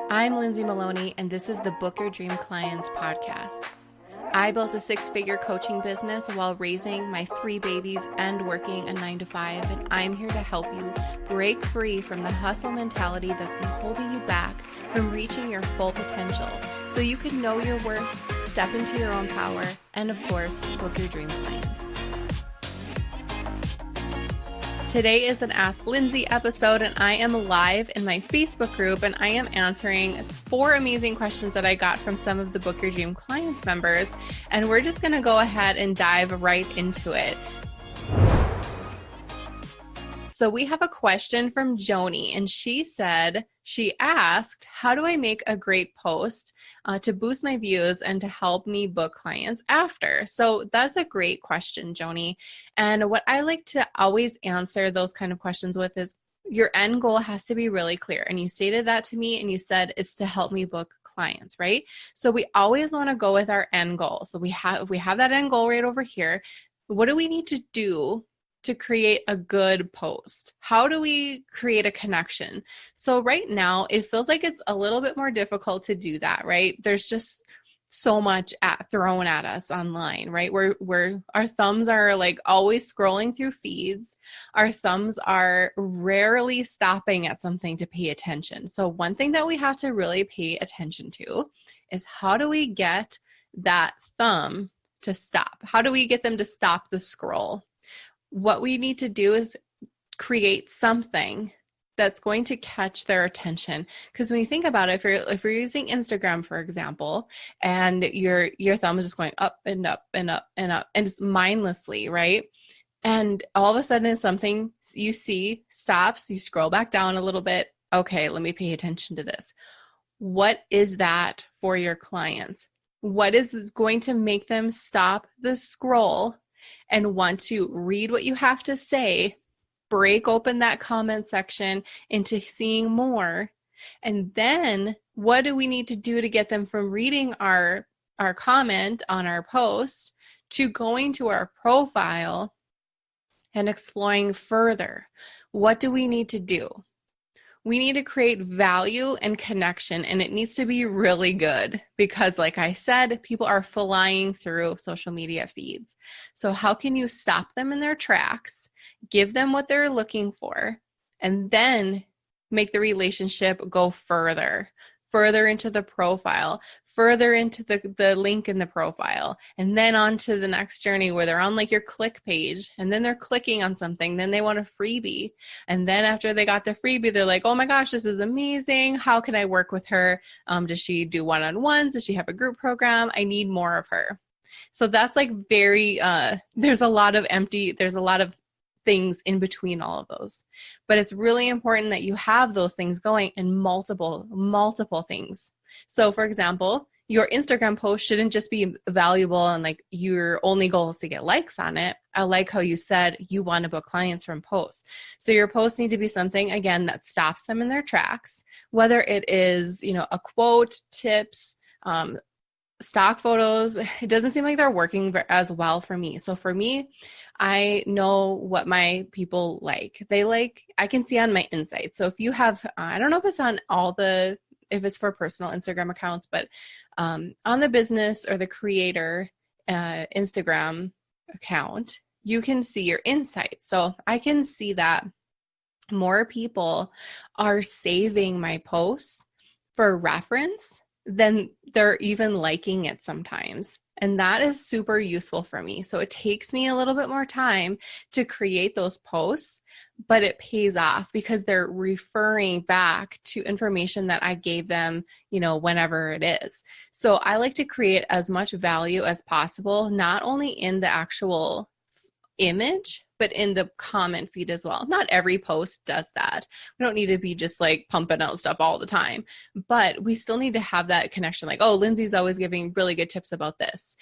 I'm Lindsay Maloney, and this is the Book Your Dream Clients podcast. I built a six-figure coaching business while raising my 3 babies and working a 9-to-5, and I'm here to help you break free from the hustle mentality that's been holding you back from reaching your full potential so you can know your worth, step into your own power, and of course, book your dream clients. Today is an Ask Lindsay episode, and I am live in my Facebook group, and I am answering 4 amazing questions that I got from some of the Book Your Dream Clients members, and we're just going to go ahead and dive right into it. So we have a question from Joni, and she asked, how do I make a great post to boost my views and to help me book clients after? So that's a great question, Joni. And what I like to always answer those kind of questions with is your end goal has to be really clear. And you stated that to me, and you said it's to help me book clients, right? So we always want to go with our end goal. So we have that end goal right over here. What do we need to do to create a good post? How do we create a connection? So right now, it feels like it's a little bit more difficult to do that, right? There's just so much thrown at us online, right? Where our thumbs are like always scrolling through feeds. Our thumbs are rarely stopping at something to pay attention. So one thing that we have to really pay attention to is how do we get that thumb to stop? How do we get them to stop the scroll? What we need to do is create something that's going to catch their attention. Because when you think about it, if you're using Instagram, for example, and your thumb is just going up and up and up and up, and it's mindlessly, right? And all of a sudden it's something you see stops, you scroll back down a little bit. Okay, let me pay attention to this. What is that for your clients? What is going to make them stop the scroll and want to read what you have to say, break open that comment section into seeing more? And then what do we need to do to get them from reading our comment on our post to going to our profile and exploring further? What do we need to do? We need to create value and connection, and it needs to be really good because, like I said, people are flying through social media feeds. So how can you stop them in their tracks, give them what they're looking for, and then make the relationship go further into the profile, further into the link in the profile, and then on to the next journey where they're on like your click page, and then they're clicking on something, then they want a freebie. And then after they got the freebie, they're like, oh my gosh, this is amazing. How can I work with her? Does she do one-on-ones? Does she have a group program? I need more of her. So that's like there's a lot of things in between all of those. But it's really important that you have those things going in multiple things. So for example, your Instagram post shouldn't just be valuable and like your only goal is to get likes on it. I like how you said you want to book clients from posts. So your posts need to be something, again, that stops them in their tracks, whether it is, a quote, tips, stock photos. It doesn't seem like they're working as well for me. So for me, I know what my people like. I can see on my insights. So if you have, I don't know if it's on if it's for personal Instagram accounts, but on the business or the creator Instagram account, you can see your insights. So I can see that more people are saving my posts for reference than they're even liking it sometimes. And that is super useful for me. So it takes me a little bit more time to create those posts, but it pays off because they're referring back to information that I gave them, whenever it is. So I like to create as much value as possible, not only in the actual image, but in the comment feed as well. Not every post does that. We don't need to be just like pumping out stuff all the time, but we still need to have that connection. Like, oh, Lindsay's always giving really good tips about this.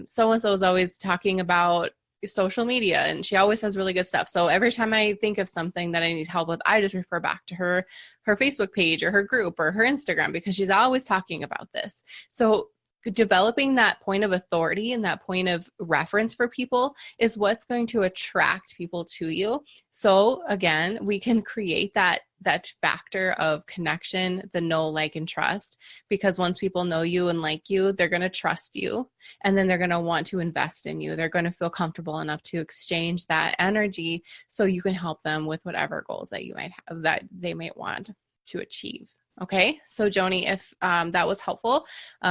So-and-so is always talking about social media and she always has really good stuff. So every time I think of something that I need help with, I just refer back to her Facebook page or her group or her Instagram because she's always talking about this. So developing that point of authority and that point of reference for people is what's going to attract people to you. So again, we can create that that factor of connection, the know, like, and trust, because once people know you and like you, they're going to trust you, and then they're going to want to invest in you. They're going to feel comfortable enough to exchange that energy so you can help them with whatever goals that you might have, that they might want to achieve. Okay, so Joni, if that was helpful,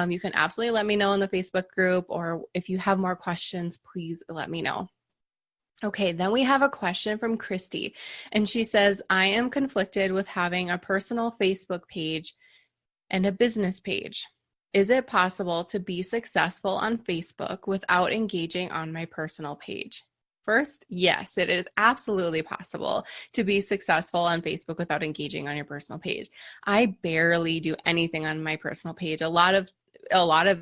you can absolutely let me know in the Facebook group, or if you have more questions, please let me know. Okay, then we have a question from Christy, and she says, I am conflicted with having a personal Facebook page and a business page. Is it possible to be successful on Facebook without engaging on my personal page? First, yes, it is absolutely possible to be successful on Facebook without engaging on your personal page. I barely do anything on my personal page. A lot of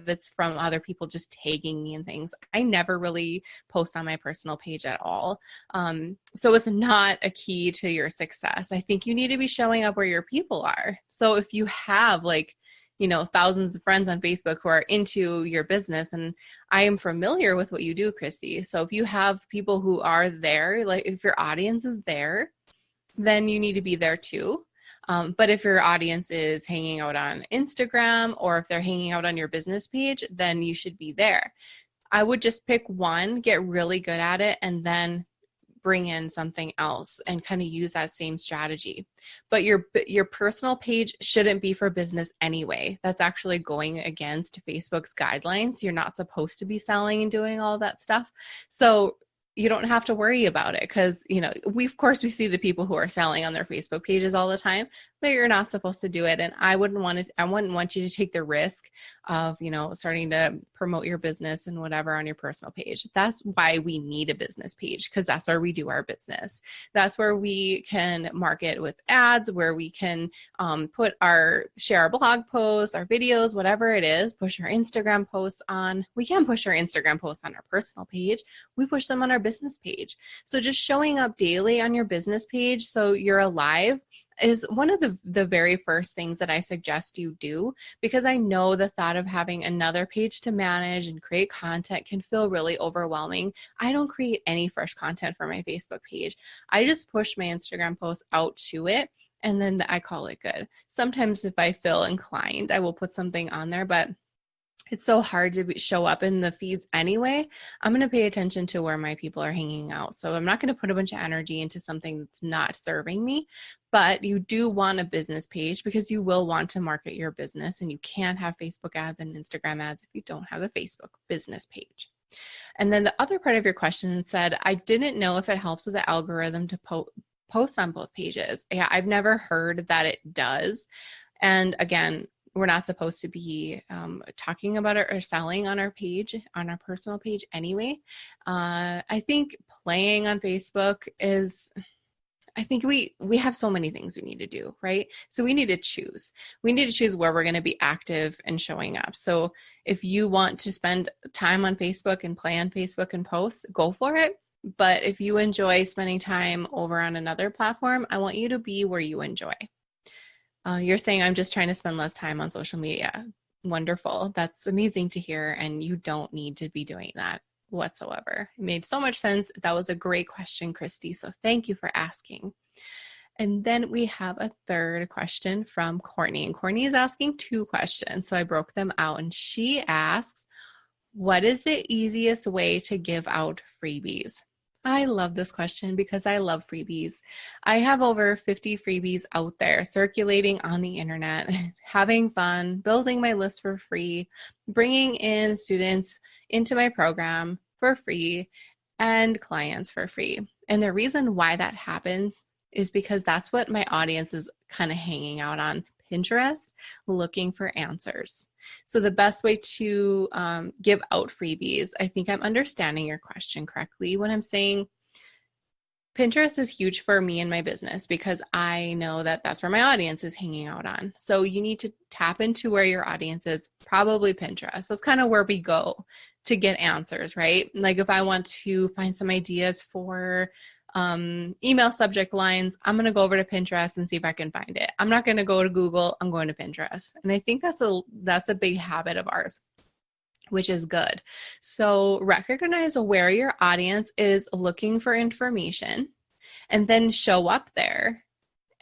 it's from other people just tagging me and things. I never really post on my personal page at all. So it's not a key to your success. I think you need to be showing up where your people are. So if you have thousands of friends on Facebook who are into your business, and I am familiar with what you do, Christy. So if you have people who are there, like if your audience is there, then you need to be there too. But if your audience is hanging out on Instagram, or if they're hanging out on your business page, then you should be there. I would just pick one, get really good at it, and then bring in something else and kind of use that same strategy. But your personal page shouldn't be for business anyway. That's actually going against Facebook's guidelines. You're not supposed to be selling and doing all that stuff. So you don't have to worry about it, because, we see the people who are selling on their Facebook pages all the time, but you're not supposed to do it. And I wouldn't want you to take the risk of, starting to promote your business and whatever on your personal page. That's why we need a business page, because that's where we do our business. That's where we can market with ads, where we can share our blog posts, our videos, whatever it is, push our Instagram posts on. We can push our Instagram posts on our personal page. We push them on our business page. So just showing up daily on your business page so you're alive is one of the very first things that I suggest you do, because I know the thought of having another page to manage and create content can feel really overwhelming. I don't create any fresh content for my Facebook page. I just push my Instagram posts out to it, and then I call it good. Sometimes if I feel inclined, I will put something on there, but it's so hard to show up in the feeds anyway. I'm going to pay attention to where my people are hanging out. So I'm not going to put a bunch of energy into something that's not serving me. But you do want a business page, because you will want to market your business, and you can't have Facebook ads and Instagram ads if you don't have a Facebook business page. And then the other part of your question said, I didn't know if it helps with the algorithm to post on both pages. Yeah, I've never heard that it does. And again, we're not supposed to be talking about it or selling on our page, on our personal page anyway. I think playing on Facebook is, I think we have so many things we need to do, right? So we need to choose. We need to choose where we're going to be active and showing up. So if you want to spend time on Facebook and play on Facebook and post, go for it. But if you enjoy spending time over on another platform, I want you to be where you enjoy. You're saying, I'm just trying to spend less time on social media. Wonderful. That's amazing to hear. And you don't need to be doing that whatsoever. It made so much sense. That was a great question, Christy. So thank you for asking. And then we have a third question from Courtney. And Courtney is asking two questions. So I broke them out. And she asks, what is the easiest way to give out freebies? I love this question because I love freebies. I have over 50 freebies out there circulating on the internet, having fun, building my list for free, bringing in students into my program for free, and clients for free. And the reason why that happens is because that's what my audience is kind of hanging out on Pinterest, looking for answers. So the best way to give out freebies, I think I'm understanding your question correctly when I'm saying Pinterest is huge for me and my business, because I know that that's where my audience is hanging out on. So you need to tap into where your audience is, probably Pinterest. That's kind of where we go to get answers, right? Like if I want to find some ideas for email subject lines, I'm going to go over to Pinterest and see if I can find it. I'm not going to go to Google. I'm going to Pinterest. And I think that's a big habit of ours, which is good. So recognize where your audience is looking for information, and then show up there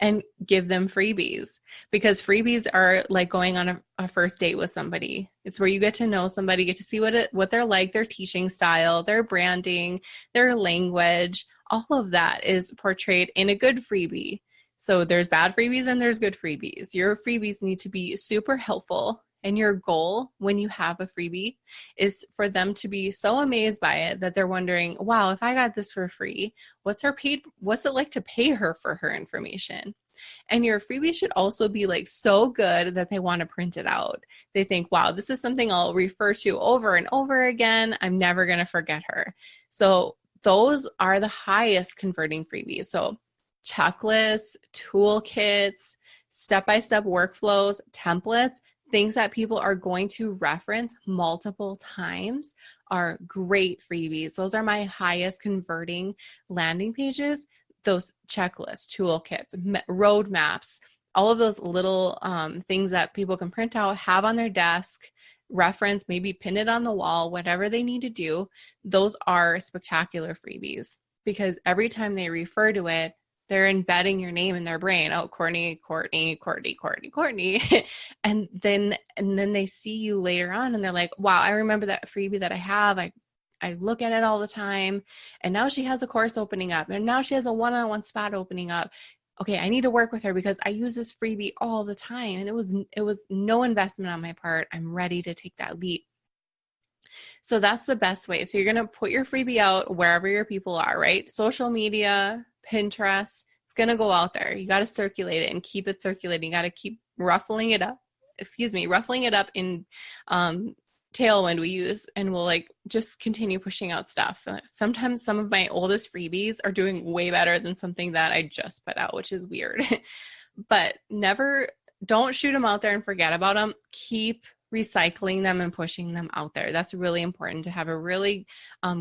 and give them freebies, because freebies are like going on a first date with somebody. It's where you get to know somebody, get to see what they're like, their teaching style, their branding, their language. All of that is portrayed in a good freebie. So there's bad freebies and there's good freebies. Your freebies need to be super helpful. And your goal when you have a freebie is for them to be so amazed by it that they're wondering, wow, if I got this for free, what's it like to pay her for her information? And your freebie should also be like so good that they want to print it out. They think, wow, this is something I'll refer to over and over again. I'm never going to forget her. So those are the highest converting freebies. So checklists, toolkits, step-by-step workflows, templates, things that people are going to reference multiple times are great freebies. Those are my highest converting landing pages. Those checklists, toolkits, roadmaps, all of those little things that people can print out, have on their desk, reference, maybe pin it on the wall, whatever they need to do. Those are spectacular freebies, because every time they refer to it, they're embedding your name in their brain. Oh, Courtney. and then they see you later on and they're like, wow, I remember that freebie that I have. I look at it all the time. And now she has a course opening up. And now she has a one-on-one spot opening up. Okay, I need to work with her because I use this freebie all the time. And it was no investment on my part. I'm ready to take that leap. So that's the best way. So you're going to put your freebie out wherever your people are, right? Social media, Pinterest, it's going to go out there. You got to circulate it and keep it circulating. You got to keep ruffling it up in Tailwind we use, and we'll like just continue pushing out stuff. Sometimes some of my oldest freebies are doing way better than something that I just put out, which is weird. But don't shoot them out there and forget about them. Keep recycling them and pushing them out there. That's really important, to have a really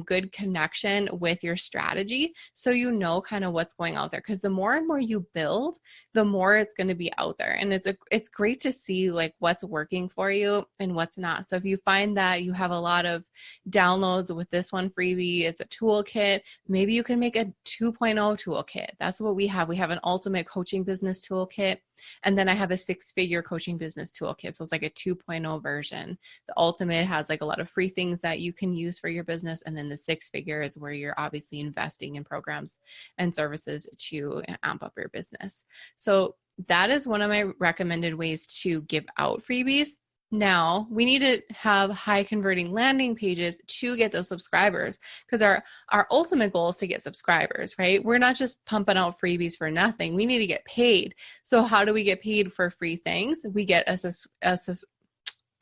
good connection with your strategy, so you know kind of what's going out there, because the more and more you build, the more it's going to be out there. And it's great to see like what's working for you and what's not. So if you find that you have a lot of downloads with this one freebie, it's a toolkit, maybe you can make a 2.0 toolkit. That's what we have. We have an ultimate coaching business toolkit. And then I have a 6-figure coaching business toolkit. So it's like a 2.0 version. The ultimate has like a lot of free things that you can use for your business. And then the 6-figure is where you're obviously investing in programs and services to amp up your business. So that is one of my recommended ways to give out freebies. Now, we need to have high converting landing pages to get those subscribers, because our ultimate goal is to get subscribers, right? We're not just pumping out freebies for nothing. We need to get paid. So how do we get paid for free things? We get a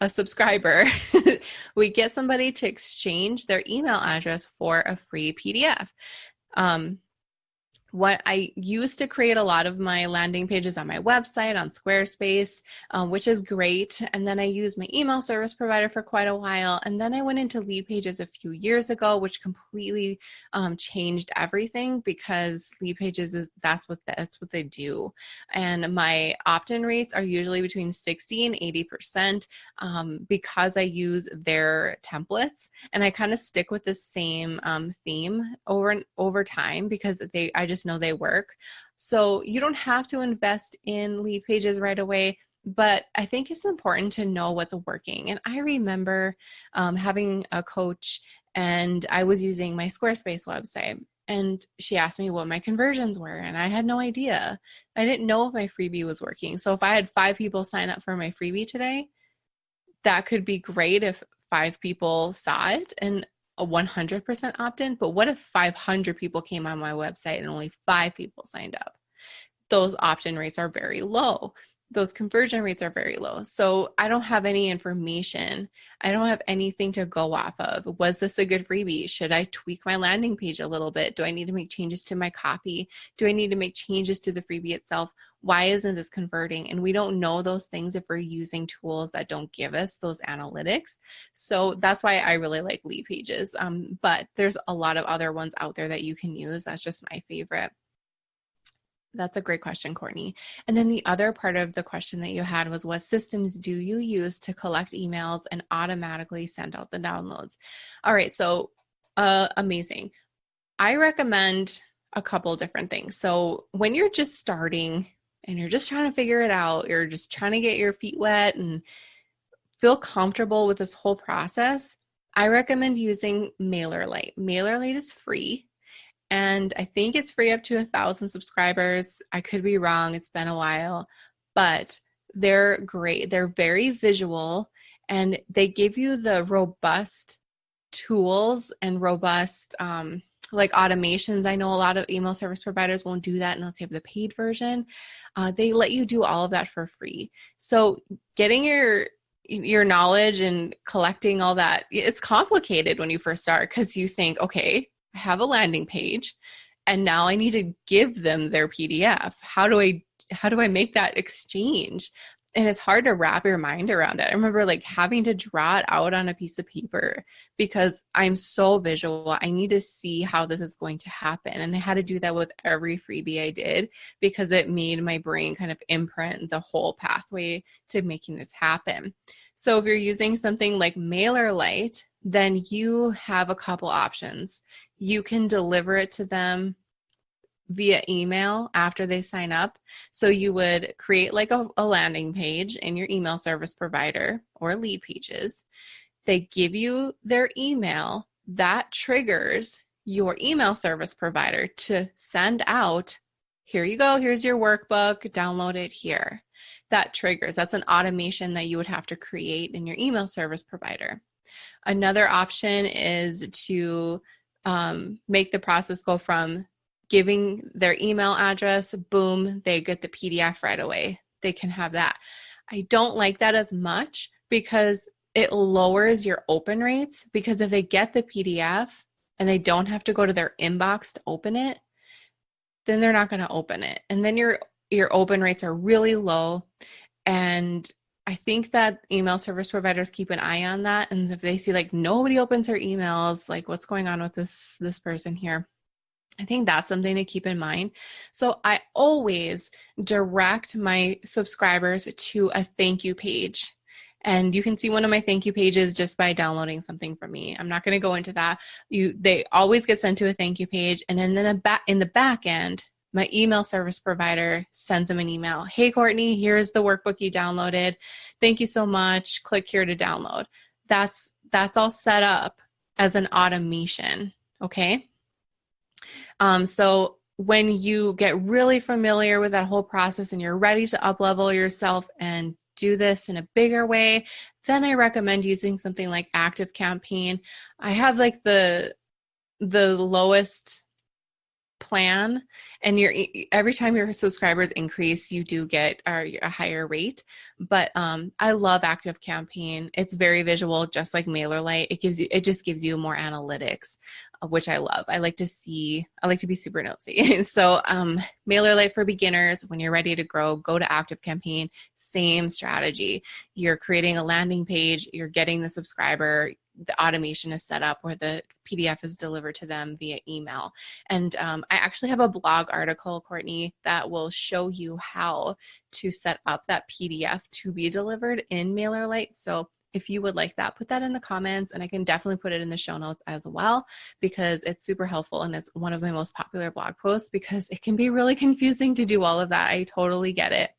subscriber. We get somebody to exchange their email address for a free PDF. What I used to create a lot of my landing pages on my website, on Squarespace, which is great. And then I used my email service provider for quite a while. And then I went into lead pages a few years ago, which completely changed everything, because lead pages that's what they do. And my opt-in rates are usually between 60 and 80% because I use their templates, and I kind of stick with the same theme over time, because I just know they work. So you don't have to invest in lead pages right away, but I think it's important to know what's working. And I remember having a coach, and I was using my Squarespace website, and she asked me what my conversions were, and I had no idea. I didn't know if my freebie was working. So if I had 5 people sign up for my freebie today, that could be great if 5 people saw it and a 100% opt-in, but what if 500 people came on my website and only 5 people signed up? Those opt-in rates are very low. Those conversion rates are very low. So I don't have any information. I don't have anything to go off of. Was this a good freebie? Should I tweak my landing page a little bit? Do I need to make changes to my copy? Do I need to make changes to the freebie itself? Why isn't this converting? And we don't know those things if we're using tools that don't give us those analytics. So that's why I really like lead pages. But there's a lot of other ones out there that you can use. That's just my favorite. That's a great question, Courtney. And then the other part of the question that you had was, what systems do you use to collect emails and automatically send out the downloads? All right, so amazing. I recommend a couple different things. So when you're just starting and you're just trying to figure it out, you're just trying to get your feet wet and feel comfortable with this whole process, I recommend using MailerLite. MailerLite is free, and I think it's free up to 1,000 subscribers. I could be wrong. It's been a while, but they're great. They're very visual, and they give you the robust tools and robust like automations. I know a lot of email service providers won't do that unless you have the paid version. They let you do all of that for free. So getting your knowledge and collecting all that, it's complicated when you first start, because you think, okay, I have a landing page and now I need to give them their PDF. How do I make that exchange? And it's hard to wrap your mind around it. I remember like having to draw it out on a piece of paper because I'm so visual. I need to see how this is going to happen. And I had to do that with every freebie I did because it made my brain kind of imprint the whole pathway to making this happen. So if you're using something like MailerLite, then you have a couple options. You can deliver it to them via email after they sign up. So you would create like a landing page in your email service provider or lead pages. They give you their email. That triggers your email service provider to send out, here you go, here's your workbook, download it here. That triggers. That's an automation that you would have to create in your email service provider. Another option is to make the process go from giving their email address, boom, they get the PDF right away. They can have that. I don't like that as much because it lowers your open rates, because if they get the PDF and they don't have to go to their inbox to open it, then they're not going to open it. And then your open rates are really low. And I think that email service providers keep an eye on that. And if they see like nobody opens their emails, like what's going on with this person here? I think that's something to keep in mind. So I always direct my subscribers to a thank you page. And you can see one of my thank you pages just by downloading something from me. I'm not going to go into that. They always get sent to a thank you page. And then in the back end, my email service provider sends them an email. Hey, Courtney, here's the workbook you downloaded. Thank you so much. Click here to download. That's all set up as an automation. Okay. So when you get really familiar with that whole process and you're ready to up-level yourself and do this in a bigger way, then I recommend using something like ActiveCampaign. I have like the lowest plan, and every time your subscribers increase, you do get a higher rate. But I love ActiveCampaign. It's very visual, just like MailerLite. It just gives you more analytics, which I love. I like to be super nosy. So MailerLite for beginners, when you're ready to grow, go to ActiveCampaign. Same strategy. You're creating a landing page, you're getting the subscriber, the automation is set up where the PDF is delivered to them via email. And I actually have a blog article, Courtney, that will show you how to set up that PDF to be delivered in MailerLite. So if you would like that, put that in the comments, and I can definitely put it in the show notes as well, because it's super helpful and it's one of my most popular blog posts, because it can be really confusing to do all of that. I totally get it.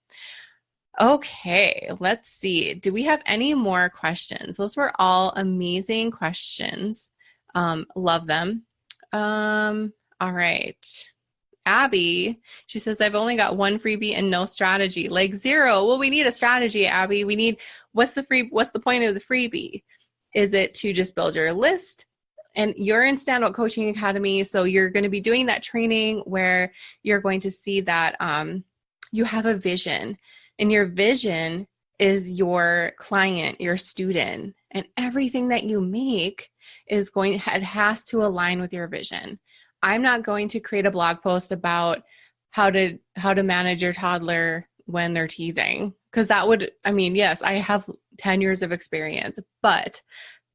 Okay, let's see. Do we have any more questions? Those were all amazing questions. Love them. All right. Abby, she says, I've only got one freebie and no strategy. Like zero. Well, we need a strategy, Abby. What's the point of the freebie? Is it to just build your list? And you're in Standout Coaching Academy, so you're going to be doing that training where you're going to see that you have a vision. And your vision is your client, your student, and everything that you make it has to align with your vision. I'm not going to create a blog post about how to manage your toddler when they're teething, because yes, I have 10 years of experience, but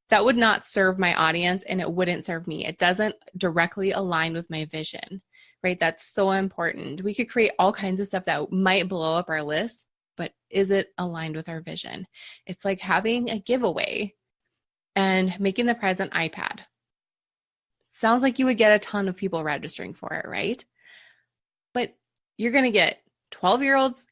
that would not serve my audience and it wouldn't serve me. It doesn't directly align with my vision, right? That's so important. We could create all kinds of stuff that might blow up our list, but is it aligned with our vision? It's like having a giveaway and making the prize an iPad. Sounds like you would get a ton of people registering for it, right? But you're going to get 12-year-olds,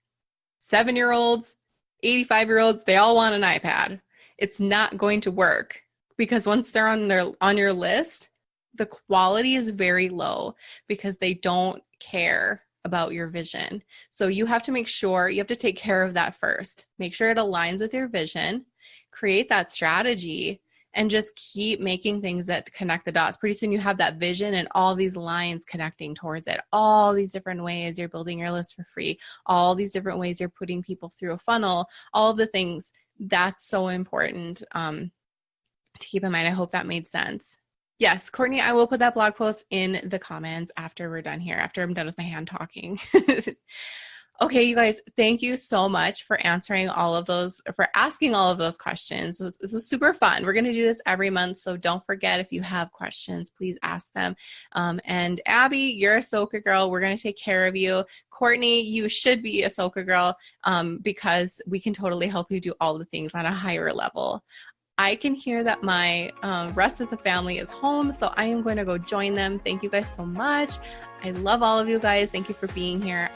7-year-olds, 85-year-olds, they all want an iPad. It's not going to work because once they're on your list, the quality is very low because they don't care about your vision. So you have to make sure, you have to take care of that first. Make sure it aligns with your vision, create that strategy, and just keep making things that connect the dots. Pretty soon you have that vision and all these lines connecting towards it. All these different ways you're building your list for free. All these different ways you're putting people through a funnel. All of the things. That's so important to keep in mind. I hope that made sense. Yes, Courtney, I will put that blog post in the comments after we're done here, after I'm done with my hand talking. Okay, you guys, thank you so much for answering all of those, for asking all of those questions. This was super fun. We're going to do this every month, so don't forget, if you have questions, please ask them. And Abby, you're a Soka girl. We're going to take care of you. Courtney, you should be a Soka girl because we can totally help you do all the things on a higher level. I can hear that my rest of the family is home, so I am going to go join them. Thank you guys so much. I love all of you guys. Thank you for being here.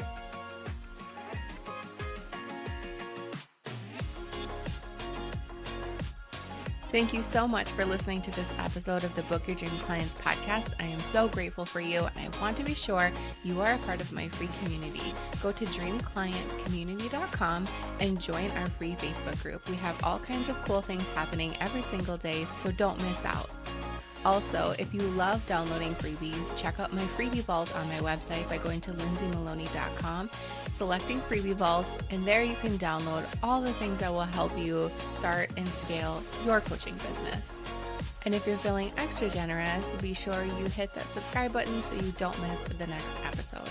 Thank you so much for listening to this episode of the Book Your Dream Clients podcast. I am so grateful for you, and I want to be sure you are a part of my free community. Go to dreamclientcommunity.com and join our free Facebook group. We have all kinds of cool things happening every single day, so don't miss out. Also, if you love downloading freebies, check out my freebie vault on my website by going to lindsaymaloney.com, selecting freebie vault, and there you can download all the things that will help you start and scale your coaching business. And if you're feeling extra generous, be sure you hit that subscribe button so you don't miss the next episode.